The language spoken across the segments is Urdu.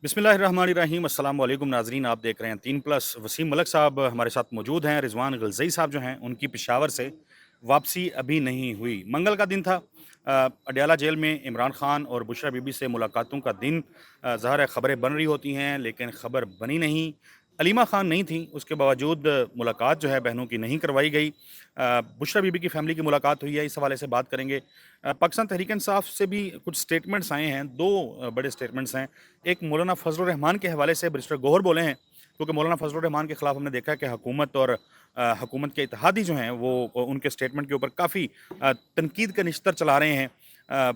بسم اللہ الرحمن الرحیم۔ السلام علیکم ناظرین، آپ دیکھ رہے ہیں 3 پلس۔ وسیم ملک صاحب ہمارے ساتھ موجود ہیں۔ رضوان غلزئی صاحب جو ہیں ان کی پشاور سے واپسی ابھی نہیں ہوئی۔ منگل کا دن تھا، اڈیالہ جیل میں عمران خان اور بشرا بی بی سے ملاقاتوں کا دن۔ ظاہر ہے خبریں بن رہی ہوتی ہیں لیکن خبر بنی نہیں۔ علیمہ خان نہیں تھیں، اس کے باوجود ملاقات جو ہے بہنوں کی نہیں کروائی گئی۔ بشرا بی بی کی فیملی کی ملاقات ہوئی ہے، اس حوالے سے بات کریں گے۔ پاکستان تحریک انصاف سے بھی کچھ سٹیٹمنٹس آئے ہیں، دو بڑے سٹیٹمنٹس ہیں۔ ایک مولانا فضل الرحمان کے حوالے سے بیرسٹر گوہر بولے ہیں، کیونکہ مولانا فضل الرحمان کے خلاف ہم نے دیکھا ہے کہ حکومت اور حکومت کے اتحادی جو ہیں وہ ان کے سٹیٹمنٹ کے اوپر کافی تنقید کا نشتر چلا رہے ہیں۔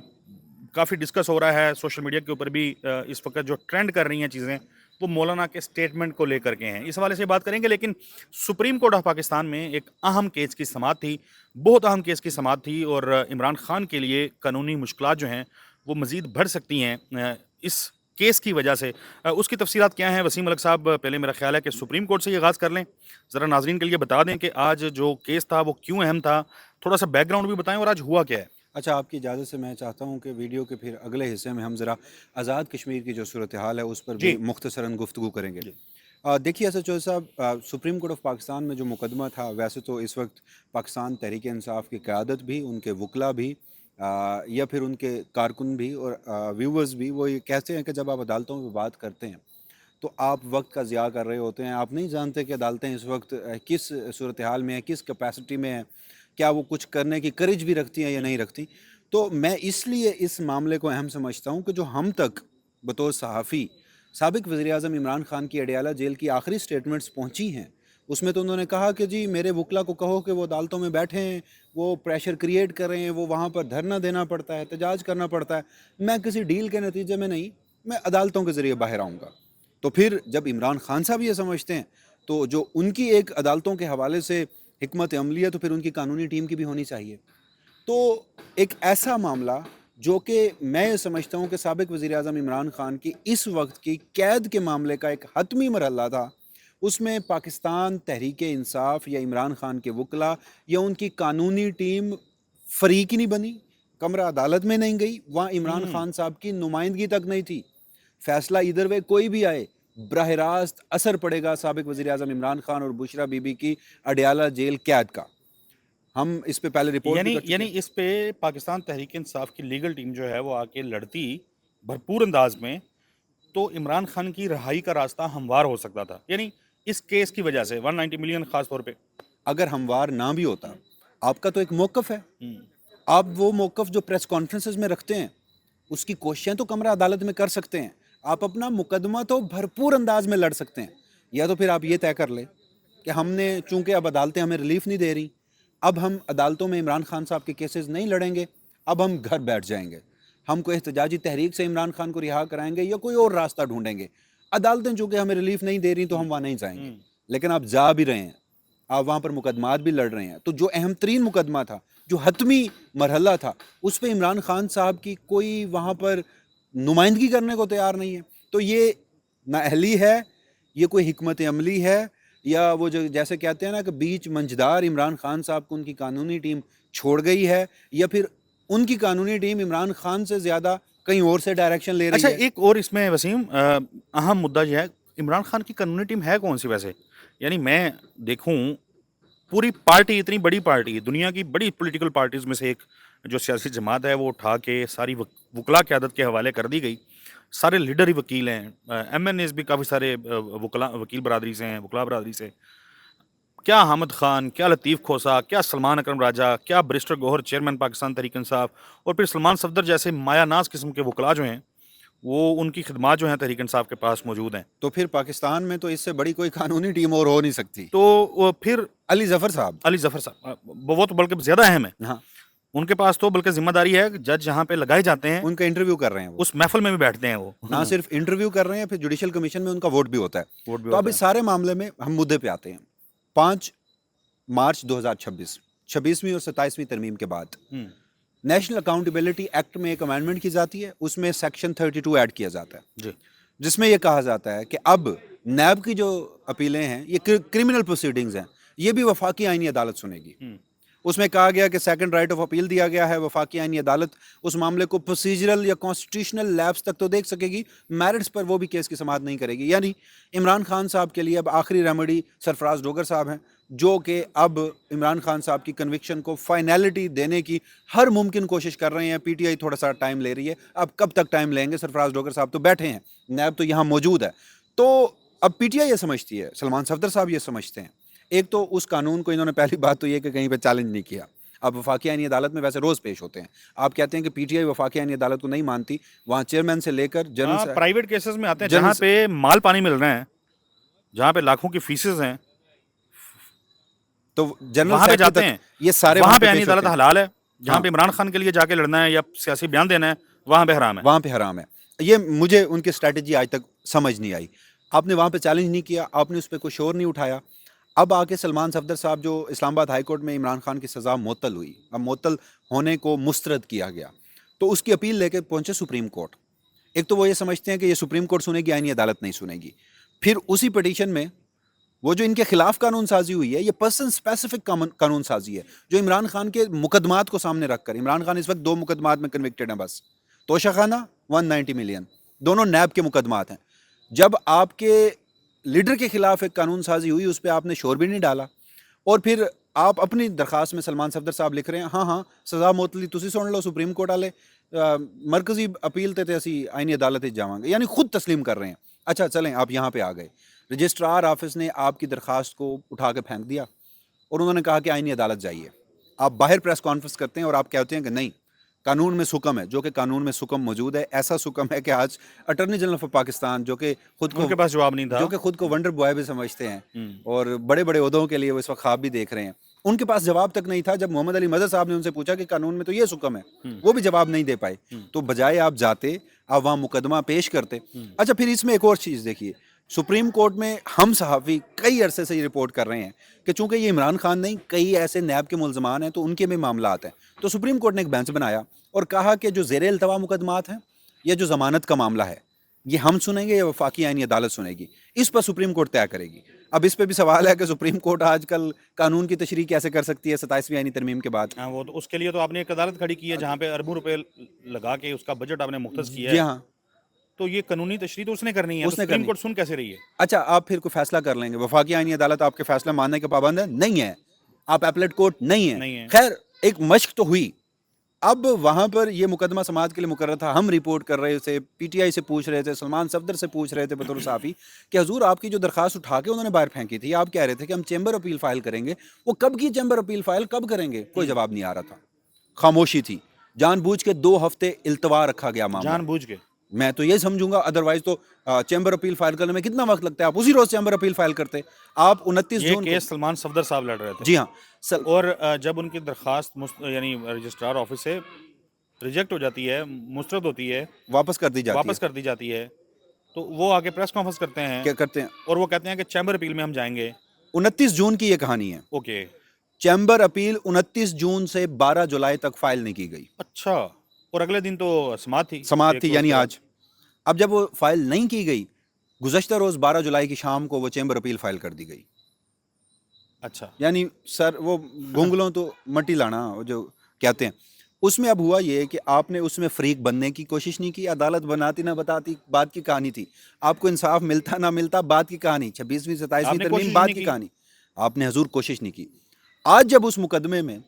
کافی ڈسکس ہو رہا ہے سوشل میڈیا کے اوپر بھی، اس وقت جو ٹرینڈ کر رہی ہیں چیزیں وہ مولانا کے سٹیٹمنٹ کو لے کر کے ہیں، اس حوالے سے بات کریں گے۔ لیکن سپریم کورٹ آف پاکستان میں ایک اہم کیس کی سماعت تھی، بہت اہم کیس کی سماعت تھی، اور عمران خان کے لیے قانونی مشکلات جو ہیں وہ مزید بڑھ سکتی ہیں اس کیس کی وجہ سے۔ اس کی تفصیلات کیا ہیں وسیم ملک صاحب؟ پہلے میرا خیال ہے کہ سپریم کورٹ سے یہ آغاز کر لیں، ذرا ناظرین کے لیے بتا دیں کہ آج جو کیس تھا وہ کیوں اہم تھا، تھوڑا سا بیک گراؤنڈ بھی بتائیں اور آج ہوا کیا ہے۔ اچھا، آپ کی اجازت سے میں چاہتا ہوں کہ ویڈیو کے پھر اگلے حصے میں ہم ذرا آزاد کشمیر کی جو صورتحال ہے اس پر جی بھی مختصراً گفتگو کریں گے۔ جی دیکھیے ایسا چودھری صاحب، سپریم کورٹ آف پاکستان میں جو مقدمہ تھا، ویسے تو اس وقت پاکستان تحریک انصاف کی قیادت بھی، ان کے وکلاء بھی یا پھر ان کے کارکن بھی اور ویورز بھی وہ یہ کہتے ہیں کہ جب آپ عدالتوں میں بات کرتے ہیں تو آپ وقت کا ضیاع کر رہے ہوتے ہیں، آپ نہیں جانتے کہ عدالتیں اس وقت کس صورتحال میں ہیں، کس کیپیسٹی میں ہیں، کیا وہ کچھ کرنے کی کرج بھی رکھتی ہیں یا نہیں رکھتی۔ تو میں اس لیے اس معاملے کو اہم سمجھتا ہوں کہ جو ہم تک بطور صحافی سابق وزیر اعظم عمران خان کی اڈیالہ جیل کی آخری سٹیٹمنٹس پہنچی ہیں، اس میں تو انہوں نے کہا کہ جی میرے وکلا کو کہو کہ وہ عدالتوں میں بیٹھے ہیں، وہ پریشر کریٹ کر رہے ہیں، وہ وہاں پر دھرنا دینا پڑتا ہے، احتجاج کرنا پڑتا ہے، میں کسی ڈیل کے نتیجے میں نہیں، میں عدالتوں کے ذریعے باہر آؤں گا۔ تو پھر جب عمران خان صاحب یہ سمجھتے ہیں تو جو ان کی ایک عدالتوں کے حوالے سے حکمت عملی ہے تو پھر ان کی قانونی ٹیم کی بھی ہونی چاہیے۔ تو ایک ایسا معاملہ جو کہ میں یہ سمجھتا ہوں کہ سابق وزیر اعظم عمران خان کی اس وقت کی قید کے معاملے کا ایک حتمی مرحلہ تھا، اس میں پاکستان تحریک انصاف یا عمران خان کے وکلاء یا ان کی قانونی ٹیم فریق ہی نہیں بنی، کمرہ عدالت میں نہیں گئی، وہاں عمران خان صاحب کی نمائندگی تک نہیں تھی۔ فیصلہ ادھر وے کوئی بھی آئے، براہ راست اثر پڑے گا سابق وزیر اعظم عمران خان اور بشرا بی بی کی اڈیالہ جیل قید کا۔ ہم اس پہ پہلے رپورٹ بھی یعنی کر چکے ہیں۔ اس پہ پاکستان تحریک انصاف کی لیگل ٹیم جو ہے وہ آ کے لڑتی بھرپور انداز میں تو عمران خان کی رہائی کا راستہ ہموار ہو سکتا تھا، یعنی اس کیس کی وجہ سے 190 ملین خاص طور پہ۔ اگر ہموار نہ بھی ہوتا، آپ کا تو ایک موقف ہے، آپ وہ موقف جو پریس کانفرنسز میں رکھتے ہیں اس کی کوششیں تو کمرہ عدالت میں کر سکتے ہیں، آپ اپنا مقدمہ تو بھرپور انداز میں لڑ سکتے ہیں، یا تو پھر آپ یہ طے کر لیں کہ ہم نے چونکہ اب عدالتیں ہمیں ریلیف نہیں دے رہی، اب ہم عدالتوں میں عمران خان صاحب کے کیسز نہیں لڑیں گے، اب ہم گھر بیٹھ جائیں گے، ہم کوئی احتجاجی تحریک سے عمران خان کو رہا کرائیں گے یا کوئی اور راستہ ڈھونڈیں گے، عدالتیں چونکہ ہمیں ریلیف نہیں دے رہی تو ہم وہاں نہیں جائیں گے۔ لیکن آپ جا بھی رہے ہیں، آپ وہاں پر مقدمات بھی لڑ رہے ہیں، تو جو اہم ترین مقدمہ تھا، جو حتمی مرحلہ تھا، اس پہ عمران خان صاحب کی کوئی وہاں پر نمائندگی کرنے کو تیار نہیں ہے۔ تو یہ نااہلی ہے، یہ کوئی حکمت عملی ہے، یا وہ جو جیسے کہتے ہیں نا کہ بیچ منجدار عمران خان صاحب کو ان کی قانونی ٹیم چھوڑ گئی ہے، یا پھر ان کی قانونی ٹیم عمران خان سے زیادہ کہیں اور سے ڈائریکشن لے اچھا، رہی ہے۔ ایک اور اس میں وسیم اہم مدعا یہ ہے، عمران خان کی قانونی ٹیم ہے کون سی ویسے؟ یعنی میں دیکھوں پوری پارٹی، اتنی بڑی پارٹی، دنیا کی بڑی پولیٹیکل پارٹیز میں سے ایک جو سیاسی جماعت ہے وہ اٹھا کے ساری وکلا قیادت کے حوالے کر دی گئی، سارے لیڈر ہی وکیل ہیں، ایم این ایز بھی کافی سارے وکیل برادری سے ہیں، وکلا برادری سے۔ کیا حامد خان، کیا لطیف کھوسا، کیا سلمان اکرم راجہ، کیا بیرسٹر گوہر چیئرمین پاکستان تحریک انصاف، اور پھر سلمان صفدر جیسے مایا ناز قسم کے وکلا جو ہیں وہ ان کی خدمات جو ہیں تحریک انصاف کے پاس موجود ہیں۔ تو پھر پاکستان میں تو اس سے بڑی کوئی قانونی ٹیم اور ہو نہیں سکتی۔ تو وہ پھر علی ظفر صاحب، علی ظفر صاحب وہ تو بلکہ زیادہ اہم ہے، ہاں، ان کے پاس تو بلکہ ذمہ داری ہے کہ جج جہاں پہ لگائے جاتے ہیں ان کا انٹرویو کر رہے ہیں، وہ اس محفل میں بھی بیٹھتے ہیں وہ نہ صرف انٹرویو کر رہے ہیں، پھر جوڈیشل کمیشن میں ان کا ووٹ بھی ہوتا ہے۔ ووٹ بھی تو اب ہوتا اس ہے۔ سارے معاملے میں ہم مدعے پہ آتے ہیں۔ 5 مارچ 2026، 26ویں اور 27ویں ترمیم کے بعد نیشنل اکاؤنٹیبلٹی ایکٹ میں ایک امینڈمنٹ کی جاتی ہے، اس میں سیکشن 32 ایڈ کیا جاتا ہے، جی جس میں یہ کہا جاتا ہے کہ اب نیب کی جو اپیلیں ہیں، یہ کرمنل پروسیڈنگز ہیں، یہ بھی وفاقی آئینی عدالت سنے گی۔ اس میں کہا گیا کہ سیکنڈ رائٹ آف اپیل دیا گیا ہے, وفاقی آئینی عدالت اس معاملے کو پروسیجرل یا کانسٹیٹیوشنل لیبس تک تو دیکھ سکے گی, میرٹس پر وہ بھی کیس کی سماعت نہیں کرے گی. یعنی عمران خان صاحب کے لیے اب آخری ریمیڈی سرفراز ڈوگر صاحب ہیں, جو کہ اب عمران خان صاحب کی کنوکشن کو فائنلٹی دینے کی ہر ممکن کوشش کر رہے ہیں. پی ٹی آئی تھوڑا سا ٹائم لے رہی ہے, اب کب تک ٹائم لیں گے؟ سرفراز ڈوگر صاحب تو بیٹھے ہیں, نیب تو یہاں موجود ہے. تو اب پی ٹی آئی یہ سمجھتی ہے, سلمان صفدر صاحب یہ سمجھتے ہیں, ایک تو اس قانون کو انہوں نے پہلی بات تو یہ کہ کہیں پہ چیلنج نہیں کیا. آپ وفاقی آئینی عدالت میں ویسے روز پیش ہوتے ہیں, آپ کہتے ہیں کہ پی ٹی آئی وفاقی آئینی عدالت کو نہیں مانتی, وہاں چیئرمین سے لے کر ہاں جنرل پرائیویٹ کیسز میں آتے ہیں جنرل جہاں پہ مال پانی مل رہے ہیں, جہاں پہ لاکھوں کی فیسز ہیں, تو جنرل وہاں پہ سیکرٹری جاتے تک ہیں. یہ سارے وہاں پہ آئینی پیش ہوتے عدالت ہیں. حلال ہے, جہاں ہاں پہ عمران خان کے لیے جا کے لڑنا ہے یا سیاسی بیان دینا ہے وہاں پہ حرام ہے. وہاں پہ حرام ہے. یہ مجھے ان کی اسٹریٹجی آج تک سمجھ نہیں آئی. آپ نے وہاں پہ چیلنج نہیں کیا, آپ نے اس پہ کوئی شور نہیں اٹھایا. اب آ کے سلمان صفدر صاحب, جو اسلام آباد ہائی کورٹ میں عمران خان کی سزا معطل ہوئی, اب معطل ہونے کو مسترد کیا گیا, تو اس کی اپیل لے کے پہنچے سپریم کورٹ. ایک تو وہ یہ سمجھتے ہیں کہ یہ سپریم کورٹ سنے گی, آئینی عدالت نہیں سنے گی. پھر اسی پٹیشن میں وہ جو ان کے خلاف قانون سازی ہوئی ہے, یہ پرسن اسپیسیفک قانون سازی ہے, جو عمران خان کے مقدمات کو سامنے رکھ کر. عمران خان اس وقت 2 مقدمات میں کنوکٹڈ ہیں بس, توشہ خانہ 190 ملین, دونوں نیب کے مقدمات ہیں. جب آپ کے لیڈر کے خلاف ایک قانون سازی ہوئی, اس پہ آپ نے شور بھی نہیں ڈالا, اور پھر آپ اپنی درخواست میں سلمان صفدر صاحب لکھ رہے ہیں ہاں ہاں سزا معطلی تسی سن لو, سپریم کورٹ والے مرکزی اپیل تے اسی آئینی عدالت جاواں گے. یعنی خود تسلیم کر رہے ہیں. اچھا چلیں آپ یہاں پہ آ گئے, رجسٹرار آفس نے آپ کی درخواست کو اٹھا کے پھینک دیا, اور انہوں نے کہا کہ آئینی عدالت جائیے. آپ باہر پریس کانفرنس کرتے ہیں اور آپ کہتے ہیں کہ نہیں, قانون میں سکم ہے, جو کہ قانون میں سکم موجود ہے. ایسا سکم ہے کہ آج اٹارنی جنرل آف پاکستان, جو کہ ان کے پاس جواب نہیں تھا. خود کو ونڈر بوائے بھی سمجھتے ہیں, اور بڑے بڑے عہدوں کے لیے وہ اس وقت خواب بھی دیکھ رہے ہیں, ان کے پاس جواب تک نہیں تھا. جب محمد علی مدر صاحب نے ان سے پوچھا کہ قانون میں تو یہ سکم ہے, وہ بھی جواب نہیں دے پائے. تو بجائے آپ جاتے, آپ وہاں مقدمہ پیش کرتے. اچھا پھر اس میں ایک اور چیز دیکھیے, سپریم کورٹ میں ہم صحافی کئی عرصے سے یہ رپورٹ کر رہے ہیں کہ چونکہ یہ عمران خان نہیں, کئی ایسے نیب کے ملزمان ہیں تو ان کے میں معاملات ہیں. تو سپریم کورٹ نے ایک بینچ بنایا اور کہا کہ جو زیر التوا مقدمات ہیں یا جو ضمانت کا معاملہ ہے, یہ ہم سنیں گے یا وفاقی آئینی عدالت سنے گی, اس پر سپریم کورٹ طے کرے گی. اب اس پہ بھی سوال ہے کہ سپریم کورٹ آج کل قانون کی تشریح کیسے کر سکتی ہے 27ویں آئینی ترمیم کے بعد. ہاں وہ تو اس کے لیے تو آپ نے ایک عدالت کھڑی کی ہے جہاں پہ اربوں روپے لگا کے اس کا بجٹ آپ نے مختص کیا جی ہے, ہاں تو یہ قانونی تشریح تو اس نے کرنی ہے, تو اس نے سپریم کرنی. کورٹ سن کیسے رہی ہے؟ اچھا آپ پھر کوئی فیصلہ کر لیں گے, وفاقی آئینی عدالت آپ کے فیصلہ ماننے کے پابند ہے نہیں ہے, آپ ایپلیٹ کورٹ نہیں ہے. نہیں ہے. خیر ایک مشق تو ہوئی. اب وہاں پر یہ مقدمہ سماعت کے لیے مقرر تھا, ہم رپورٹ کر رہے تھے, پی ٹی آئی سے پوچھ رہے تھے, سلمان صفدر سے پوچھ رہے تھے بطور صحافی کہ حضور آپ کی جو درخواست اٹھا کے انہوں نے باہر پھینکی تھی, آپ کہہ رہے تھے کہ ہم چیمبر اپیل فائل کریں گے, وہ کب کی چیمبر اپیل فائل کب کریں گے؟ کوئی جواب نہیں آ رہا تھا, خاموشی تھی. جان بوجھ کے 2 ہفتے التوا رکھا گیا معاملہ, جان بوجھ کے. میں تو یہ سمجھوں گا, ادروائز تو چیمبر اپیل فائل کرنے میں کتنا وقت لگتا ہے, آپ اسی روز چیمبر اپیل فائل کرتے. آپ 29 یہ جون کو, کیس سلمان صفدر صاحب لڑ رہے تھے. جی ہاں, اور جب ان کی درخواست یعنی رجسٹرار آفس سے ریجیکٹ ہو جاتی ہے, مسترد ہوتی ہے, واپس کر دی جاتی ہے, واپس کر دی جاتی ہے, تو وہ آگے پریس کانفرنس کرتے ہیں کیا کرتے ہیں, اور وہ کہتے ہیں کہ چیمبر اپیل میں ہم جائیں گے. 29 جون کی یہ کہانی ہے. اوکے. چیمبر اپیل 29 جون سے 12 جولائی تک فائل نہیں کی گئی. اچھا, اور اگلے دن تو سماعت تھی, سماعت ایک تھی روز یعنی کے بعد. آج. اب جب وہ فائل نہیں کی گئی, گزشتہ روز 12 جولائی کی شام کو وہ چیمبر اپیل فائل کر دی گئی. اچھا. یعنی سر وہ گونگلوں تو مٹی لانا جو کہتے ہیں, اس میں اب ہوا یہ کہ آپ نے اس میں فریق بننے کی کوشش نہیں کی. عدالت بناتی نہ بتاتی بات کی کہانی تھی, آپ کو انصاف ملتا نہ ملتا بات کی کہانی, 26ویں 27ویں آپ نے ترمیم کوشش بات نہیں کی کی. کہانی. آپ نے حضور کوشش نہیں کی. آج جب اس مقدمے میں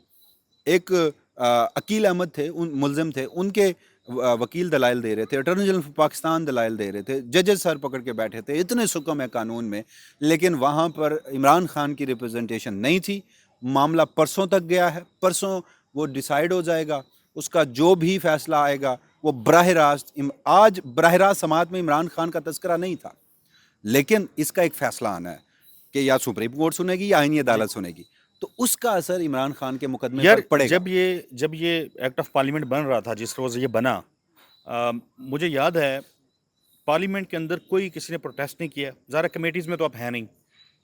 ایک عقیل احمد تھے, ملزم تھے, ان کے وکیل دلائل دے رہے تھے, اٹارنی جنرل آف پاکستان دلائل دے رہے تھے, ججز سر پکڑ کے بیٹھے تھے, اتنے سکم ہے قانون میں, لیکن وہاں پر عمران خان کی ریپرزنٹیشن نہیں تھی. معاملہ پرسوں تک گیا ہے, پرسوں وہ ڈیسائیڈ ہو جائے گا, اس کا جو بھی فیصلہ آئے گا وہ براہ راست, آج براہ راست سماعت میں عمران خان کا تذکرہ نہیں تھا, لیکن اس کا ایک فیصلہ آنا ہے کہ یا سپریم کورٹ سنے گی یا آئینی عدالت سنے گی. تو اس کا اثر عمران خان کے مقدمے یار پر پڑے گا. جب یہ ایکٹ آف پارلیمنٹ بن رہا تھا, جس روز یہ بنا, مجھے یاد ہے پارلیمنٹ کے اندر کوئی کسی نے پروٹیسٹ نہیں کیا. ذرا کمیٹیز میں تو آپ ہیں نہیں,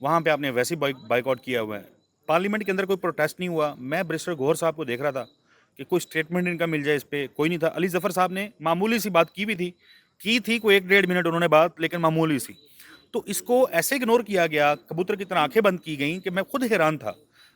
وہاں پہ آپ نے ویسے بائیک آؤٹ کیا ہوا ہے. پارلیمنٹ کے اندر کوئی پروٹیسٹ نہیں ہوا. میں برسٹر گوہر صاحب کو دیکھ رہا تھا کہ کوئی اسٹیٹمنٹ ان کا مل جائے, اس پہ کوئی نہیں تھا. علی ظفر صاحب نے معمولی سی بات کی بھی تھی کوئی 1-1.5 منٹ انہوں نے بات, لیکن معمولی سی. تو اس کو ایسے اگنور کیا گیا, کبوتر کی طرح آنکھیں بند کی گئیں کہ میں خود حیران تھا.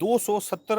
270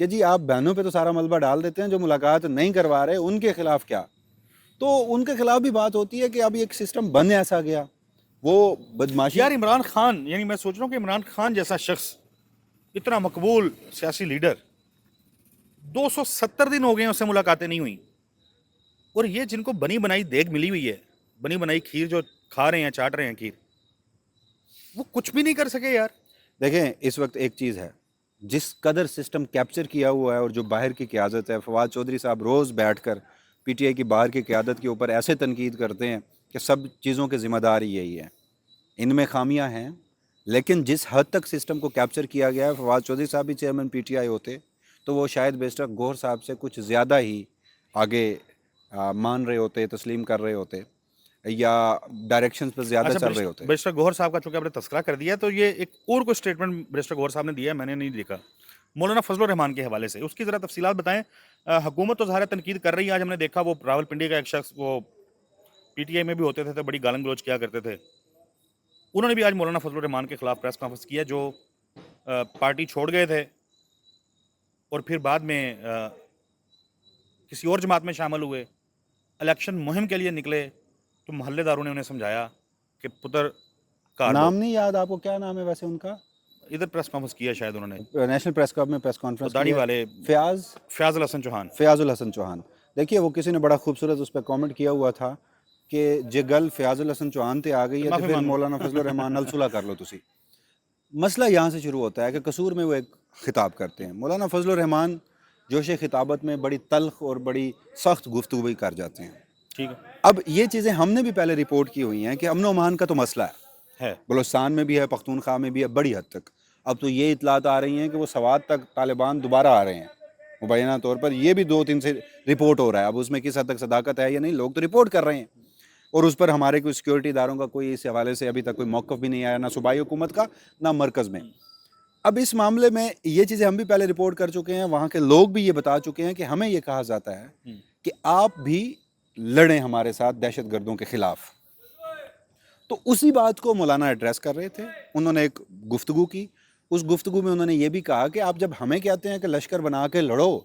کہ جی آپ بہنوں پہ تو سارا ملبہ ڈال دیتے ہیں, جو ملاقات نہیں کروا رہے ان کے خلاف کیا. تو ان کے خلاف بھی بات ہوتی ہے کہ اب ایک سسٹم بن ایسا گیا, وہ بدماشی. یار عمران خان, یعنی میں سوچ رہا ہوں کہ عمران خان جیسا شخص, اتنا مقبول سیاسی لیڈر, 270 دن ہو گئے ہیں اس سے ملاقاتیں نہیں ہوئیں, اور یہ جن کو بنی بنائی دیگ ملی ہوئی ہے, بنی بنائی کھیر جو کھا رہے ہیں, چاٹ رہے ہیں کھیر, وہ کچھ بھی نہیں کر سکے یار. دیکھیں اس وقت ایک چیز ہے, جس قدر سسٹم کیپچر کیا ہوا ہے اور جو باہر کی قیادت ہے, فواد چودھری صاحب روز بیٹھ کر پی ٹی آئی کی باہر کی قیادت کے اوپر ایسے تنقید کرتے ہیں کہ سب چیزوں کے ذمہ دار یہی ہے, ان میں خامیاں ہیں. لیکن جس حد تک سسٹم کو کیپچر کیا گیا ہے, فواد چودھری صاحب بھی چیئرمین پی ٹی آئی ہوتے تو وہ شاید بیشتر گوہر صاحب سے کچھ زیادہ ہی آگے مان رہے ہوتے, تسلیم کر رہے ہوتے, یا ڈائریکشنز پر زیادہ چل رہے ہوتے. بیرسٹر گوہر صاحب کا چونکہ آپ نے تذکرہ کر دیا, تو یہ ایک اور کوئی اسٹیٹمنٹ بیرسٹر گوہر صاحب نے دیا ہے, میں نے نہیں دیکھا, مولانا فضل الرحمان کے حوالے سے, اس کی ذرا تفصیلات بتائیں. حکومت تو ظاہر تنقید کر رہی ہے, آج ہم نے دیکھا وہ راول پنڈی کا ایک شخص, وہ پی ٹی آئی میں بھی ہوتے تھے تو بڑی گالن گلوچ کیا کرتے تھے, انہوں نے بھی آج مولانا فضل الرحمان کے خلاف پریس کانفرنس کیا, جو پارٹی چھوڑ گئے تھے اور پھر بعد میں کسی اور جماعت میں شامل ہوئے, الیکشن مہم کے لیے نکلے, تو محلے داروں نے انہیں سمجھایا کہ پتر کار نام نہیں یاد آپ کو, کیا نام ہے ویسے ان کا؟ ادھر پریس کانفرنس کیا شاید انہوں نے, نیشنل پریس کلب میں پریس کانفرنس داڑھی والے, فیاض الحسن چوہان. فیاض الحسن چوہان. دیکھیے وہ کسی نے بڑا خوبصورت اس پہ کامنٹ کیا ہوا تھا کہ جے گل فیاض الحسن چوہان تے آ گئی ہے تو پھر مولانا فضل الرحمان نال صلح کر لو تسی. مسئلہ یہاں سے شروع ہوتا ہے کہ قصور میں وہ ایک خطاب کرتے ہیں. مولانا فضل الرحمان جوش خطابت میں بڑی تلخ اور بڑی سخت گفتگو بھی کر جاتے ہیں. ٹھیک ہے, اب یہ چیزیں ہم نے بھی پہلے رپورٹ کی ہوئی ہیں کہ امن و امان کا تو مسئلہ ہے, بلوچستان میں بھی ہے, پختونخوا میں بھی ہے بڑی حد تک. اب تو یہ اطلاعات آ رہی ہیں کہ وہ سوات تک طالبان دوبارہ آ رہے ہیں مبینہ طور پر, یہ بھی 2-3 سے رپورٹ ہو رہا ہے. اب اس میں کس حد تک صداقت ہے یا نہیں, لوگ تو رپورٹ کر رہے ہیں, اور اس پر ہمارے کوئی سیکیورٹی اداروں کا کوئی اس حوالے سے ابھی تک کوئی موقف بھی نہیں آیا, نہ صوبائی حکومت کا نہ مرکز میں. اب اس معاملے میں یہ چیزیں ہم بھی پہلے رپورٹ کر چکے ہیں, وہاں کے لوگ بھی یہ بتا چکے ہیں کہ ہمیں یہ کہا جاتا ہے کہ آپ بھی لڑیں ہمارے ساتھ دہشت گردوں کے خلاف. تو اسی بات کو مولانا ایڈریس کر رہے تھے, انہوں نے ایک گفتگو کی. اس گفتگو میں انہوں نے یہ بھی کہا کہ آپ جب ہمیں کہتے ہیں کہ لشکر بنا کے لڑو,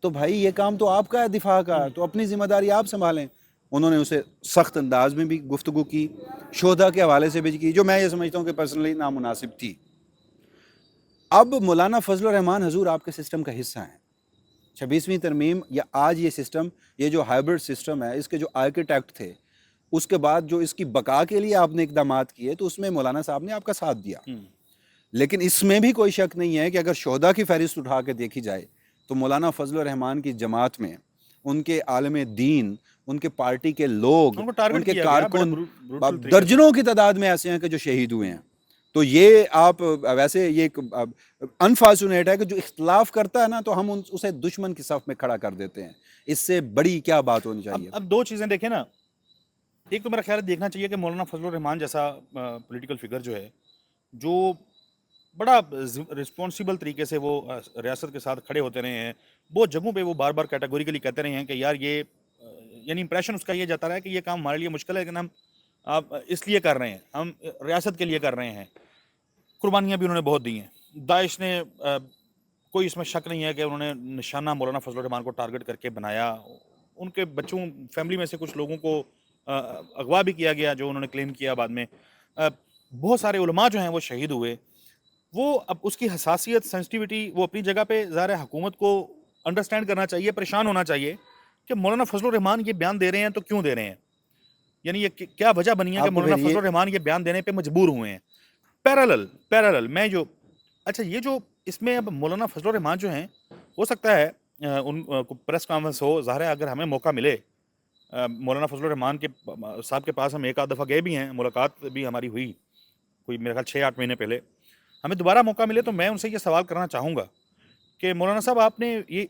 تو بھائی یہ کام تو آپ کا ہے دفاع کا, تو اپنی ذمہ داری آپ سنبھالیں. انہوں نے اسے سخت انداز میں بھی گفتگو کی, شہداء کے حوالے سے بھی کی, جو میں یہ سمجھتا ہوں کہ پرسنلی نامناسب تھی. اب مولانا فضل الرحمان حضور آپ کے سسٹم کا حصہ ہیں. 26ویں ترمیم یا آج یہ سسٹم, یہ جو ہائبرڈ سسٹم ہے, اس کے جو آرکیٹیکٹ تھے, اس کے بعد جو اس کی بقا کے لیے آپ نے اقدامات کیے, تو اس میں مولانا صاحب نے آپ کا ساتھ دیا. لیکن اس میں بھی کوئی شک نہیں ہے کہ اگر شہداء کی فہرست اٹھا کے دیکھی جائے تو مولانا فضل الرحمان کی جماعت میں ان کے عالم دین, ان کے پارٹی کے لوگ, ان کے کارکن درجنوں کی تعداد میں ایسے ہیں کہ جو شہید ہوئے ہیں. تو یہ آپ ویسے یہ ایک انفارچونیٹ ہے کہ جو اختلاف کرتا ہے نا, تو ہم اسے دشمن کی صف میں کھڑا کر دیتے ہیں. اس سے بڑی کیا بات ہونی چاہیے. اب 2 چیزیں دیکھیں نا, ایک تو میرا خیال ہے دیکھنا چاہیے کہ مولانا فضل الرحمان جیسا پولیٹیکل فگر جو ہے, جو بڑا رسپانسیبل طریقے سے وہ ریاست کے ساتھ کھڑے ہوتے رہے ہیں, بہت جگہوں پہ وہ بار بار کیٹیگوریکلی کہتے رہے ہیں کہ یار یہ, یعنی امپریشن اس کا یہ جاتا رہا ہے کہ یہ کام ہمارے لیے مشکل ہے, لیکن ہم اس لیے کر رہے ہیں, ہم ریاست کے لیے کر رہے ہیں. قربانیاں بھی انہوں نے بہت دی ہیں. داعش نے, کوئی اس میں شک نہیں ہے کہ انہوں نے نشانہ مولانا فضل الرحمان کو ٹارگٹ کر کے بنایا. ان کے بچوں, فیملی میں سے کچھ لوگوں کو اغوا بھی کیا گیا, جو انہوں نے کلیم کیا بعد میں. بہت سارے علماء جو ہیں وہ شہید ہوئے. وہ اب اس کی حساسیت, سینسٹیوٹی وہ اپنی جگہ پہ, ظاہر ہے حکومت کو انڈرسٹینڈ کرنا چاہیے, پریشان ہونا چاہیے کہ مولانا فضل الرحمان یہ بیان دے رہے ہیں تو کیوں دے رہے ہیں, یعنی یہ کیا وجہ بنی ہے کہ مولانا فضل الرحمان یہ بیان دینے پہ مجبور ہوئے ہیں. پیرالل میں جو, اچھا یہ جو اس میں اب مولانا فضل الرحمان جو ہیں, ہو سکتا ہے ان کو پریس کانفرنس ہو, ظاہر ہے اگر ہمیں موقع ملے, مولانا فضل الرحمان کے صاحب کے پاس ہم ایک آدھ دفعہ گئے بھی ہیں, ملاقات بھی ہماری ہوئی کوئی میرے خیال 6-8 مہینے پہلے. ہمیں دوبارہ موقع ملے تو میں ان سے یہ سوال کرنا چاہوں گا کہ مولانا صاحب آپ نے یہ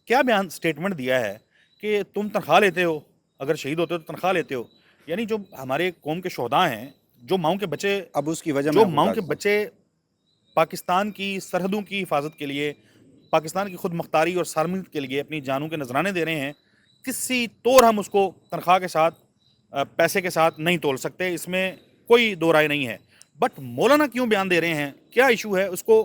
کیا بیان اسٹیٹمنٹ دیا ہے کہ تم تنخواہ لیتے ہو, اگر شہید ہوتے ہو تو تنخواہ لیتے ہو. یعنی جو ہمارے قوم کے شہداء ہیں, جو ماؤں کے بچے, اب اس کی وجہ جو ماؤں کے بچے پاکستان کی سرحدوں کی حفاظت کے لیے, پاکستان کی خود مختاری اور سالمیت کے لیے اپنی جانوں کے نذرانے دے رہے ہیں, کسی طور ہم اس کو تنخواہ کے ساتھ, پیسے کے ساتھ نہیں تول سکتے, اس میں کوئی دو رائے نہیں ہے. بٹ مولانا کیوں بیان دے رہے ہیں, کیا ایشو ہے, اس کو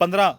15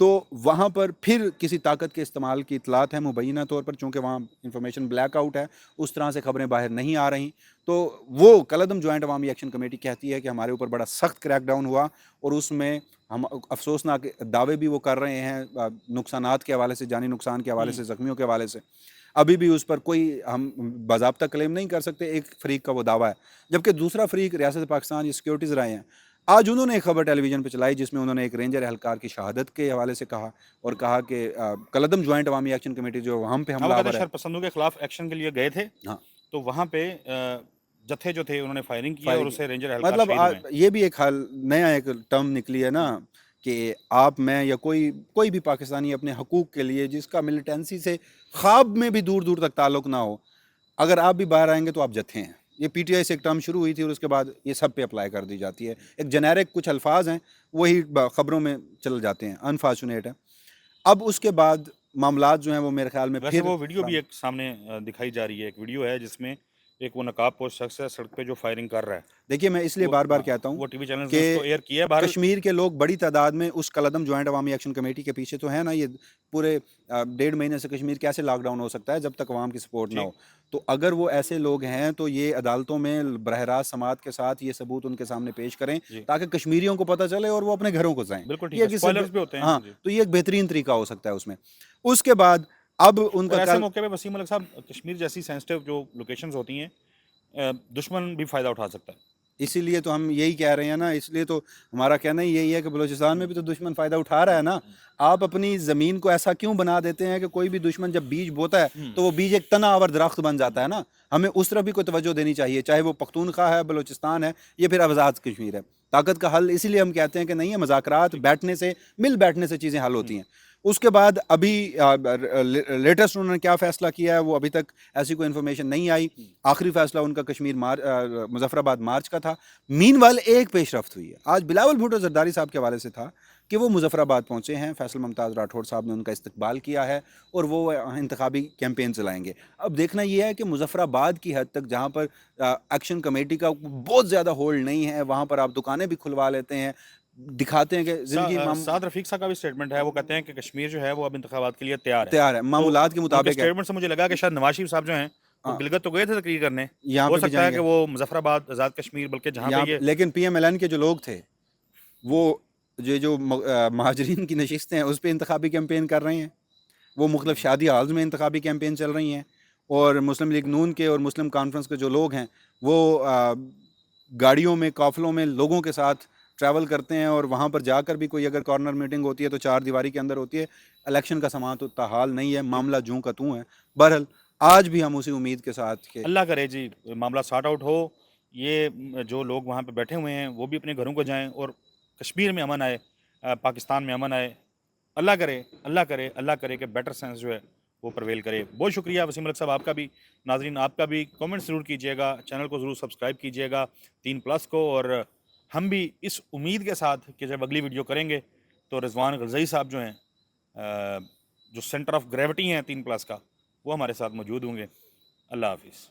تو وہاں پر پھر کسی طاقت کے استعمال کی اطلاعات ہیں مبینہ طور پر، چونکہ وہاں انفارمیشن بلیک آؤٹ ہے، اس طرح سے خبریں باہر نہیں آ رہی. تو وہ کالعدم جوائنٹ عوامی ایکشن کمیٹی کہتی ہے کہ ہمارے اوپر بڑا سخت کریک ڈاؤن ہوا، اور اس میں ہم افسوسناک دعوے بھی وہ کر رہے ہیں نقصانات کے حوالے سے، جانی نقصان کے حوالے سے، زخمیوں کے حوالے سے. ابھی بھی اس پر کوئی ہم باضابطہ کلیم نہیں کر سکتے. ایک فریق کا وہ دعویٰ ہے، جبکہ دوسرا فریق ریاست پاکستان یہ سیکیورٹیز رائے ہیں. آج انہوں نے ایک خبر ٹیلی ویژن پہ چلائی جس میں انہوں نے ایک رینجر اہلکار کی شہادت کے حوالے سے کہا، اور کہا کہ کالعدم جوائنٹ عوامی ایکشن کمیٹی جو ہم پہ وہ حملہ کہتے آور ہیں ہے. شرپسندوں کے خلاف ایکشن کے لیے گئے تھے، ہاں، تو وہاں پہ جتھے جو تھے انہوں نے فائرنگ کی اور فائرنگ اس سے رینجر اہلکار مطلب شہید ہوئے ہیں. یہ بھی ایک حال نیا ایک ٹرم نکلی ہے نا کہ آپ میں یا کوئی بھی پاکستانی اپنے حقوق کے لیے جس کا ملیٹنسی سے خواب میں بھی دور دور تک تعلق نہ ہو، اگر آپ بھی باہر آئیں گے تو آپ جتھے ہیں. یہ پی ٹی آئی سے ایک ٹرم شروع ہوئی تھی اور اس کے بعد یہ سب پہ اپلائی کر دی جاتی ہے. ایک جنیرک کچھ الفاظ ہیں وہی خبروں میں چل جاتے ہیں، انفارچونیٹ ہے. اب اس کے بعد معاملات جو ہیں وہ میرے خیال میں ویسے پھر وہ ویڈیو بھی ایک سامنے دکھائی جا رہی ہے، ایک ویڈیو ہے جس میں ایک وہ نقاب پوش شخص ہے سڑک پہ جو فائرنگ کر رہا ہے. دیکھیے میں اس لیے وہ بار بار ہاں، کہتا ہوں وہ ٹی وی چینلز نے اس کہ کو ایئر کیا ہے. بہرحال کشمیر کے لوگ بڑی تعداد میں اس کالعدم جوائنٹ عوامی ایکشن کمیٹی کے پیچھے تو ہیں نا. یہ پورے 1.5 مہینے سے کشمیر کیسے لاک ڈاؤن ہو سکتا ہے جب تک عوام کی سپورٹ نہ جی ہو؟ تو اگر وہ ایسے لوگ ہیں تو یہ عدالتوں میں براہ راست سماعت کے ساتھ یہ ثبوت ان کے سامنے پیش کریں جی تاکہ کشمیریوں کو پتہ چلے اور وہ اپنے گھروں کو جائیں. بالکل ٹھیک یہ ہے، کسی اسپوائلرز بھی ہوتے ہیں. ہاں، جی. تو یہ ایک بہترین طریقہ ہو سکتا ہے اس میں. اس کے بعد اب ان اور کا ایسے کل موقع پہ وسیم ملک صاحب کشمیر جیسی سینسٹیو جو لوکیشنز ہوتی ہیں دشمن بھی فائدہ اٹھا سکتا ہے. اسی لیے تو ہم یہی کہہ رہے ہیں نا، اس لیے تو ہمارا کہنا ہی یہی ہے کہ بلوچستان میں بھی تو دشمن فائدہ اٹھا رہا ہے نا. آپ اپنی زمین کو ایسا کیوں بنا دیتے ہیں کہ کوئی بھی دشمن جب بیج بوتا ہے تو وہ بیج ایک تنا آور درخت بن جاتا ہے نا. ہمیں اس طرف بھی کوئی توجہ دینی چاہیے، چاہے وہ پختونخوا ہے، بلوچستان ہے، یا پھر آزاد کشمیر ہے. طاقت کا حل اسی لیے ہم کہتے ہیں کہ نہیں ہے، مذاکرات بیٹھنے سے، مل بیٹھنے سے چیزیں حل ہوتی ہیں. اس کے بعد ابھی لیٹسٹ انہوں نے کیا فیصلہ کیا ہے وہ ابھی تک ایسی کوئی انفارمیشن نہیں آئی. آخری فیصلہ ان کا کشمیر مظفر آباد مارچ کا تھا. مین وال ایک پیش رفت ہوئی ہے آج بلاول بھٹو زرداری صاحب کے حوالے سے تھا کہ وہ مظفر آباد پہنچے ہیں. فیصل ممتاز راٹھوڑ صاحب نے ان کا استقبال کیا ہے اور وہ انتخابی کیمپین چلائیں گے. اب دیکھنا یہ ہے کہ مظفر آباد کی حد تک جہاں پر ایکشن کمیٹی کا بہت زیادہ ہولڈ نہیں ہے، وہاں پر آپ دکانیں بھی کھلوا لیتے ہیں، دکھاتے ہیں کہ زندگی سعد رفیق صاحب کا بھی اسٹیٹمنٹ ہے، وہ کہتے ہیں کہ کشمیر جو ہے وہ اب انتخابات کے لیے تیار ہے. تیار ہے، تو معمولات کے ان کے مطابق ہے. اسٹیٹمنٹ سے مجھے لگا کہ شاید نواز شریف صاحب جو ہیں وہ گلگت تو گئے تھے تقریر کرنے، یہاں ہو پہ بھی سکتا جائیں ہے گے کہ وہ مظفر آباد، آزاد کشمیر، بلکہ جہاں پہ یہ لیکن پی ایم ایل این کے جو لوگ تھے وہ جو مہاجرین کی نشستیں ہیں اس پہ انتخابی کیمپین کر رہے ہیں. وہ مختلف شادی ہالز میں انتخابی کیمپین چل رہی ہیں. اور مسلم لیگ نون کے اور مسلم کانفرنس کے جو لوگ ہیں وہ گاڑیوں میں، قافلوں میں لوگوں کے ساتھ ٹریول کرتے ہیں، اور وہاں پر جا کر بھی کوئی اگر کارنر میٹنگ ہوتی ہے تو 4 دیواری کے اندر ہوتی ہے. الیکشن کا سامان تو تاحال نہیں ہے، معاملہ جوں کا توں ہے. بہرحال آج بھی ہم اسی امید کے ساتھ کہ اللہ کرے جی معاملہ سارٹ آؤٹ ہو، یہ جو لوگ وہاں پہ بیٹھے ہوئے ہیں وہ بھی اپنے گھروں کو جائیں اور کشمیر میں امن آئے، پاکستان میں امن آئے. اللہ کرے، اللہ کرے، اللہ کرے کہ بیٹر سینس جو ہے وہ پرویل کرے. بہت شکریہ وسیم ملک صاحب آپ کا بھی. ناظرین آپ کا بھی کامنٹ ضرور کیجیے گا، چینل کو ضرور سبسکرائب کیجیے گا 3+ کو. اور ہم بھی اس امید کے ساتھ کہ جب اگلی ویڈیو کریں گے تو رضوان غلزئی صاحب جو ہیں جو سینٹر آف گریوٹی ہیں 3+ کا، وہ ہمارے ساتھ موجود ہوں گے. اللہ حافظ.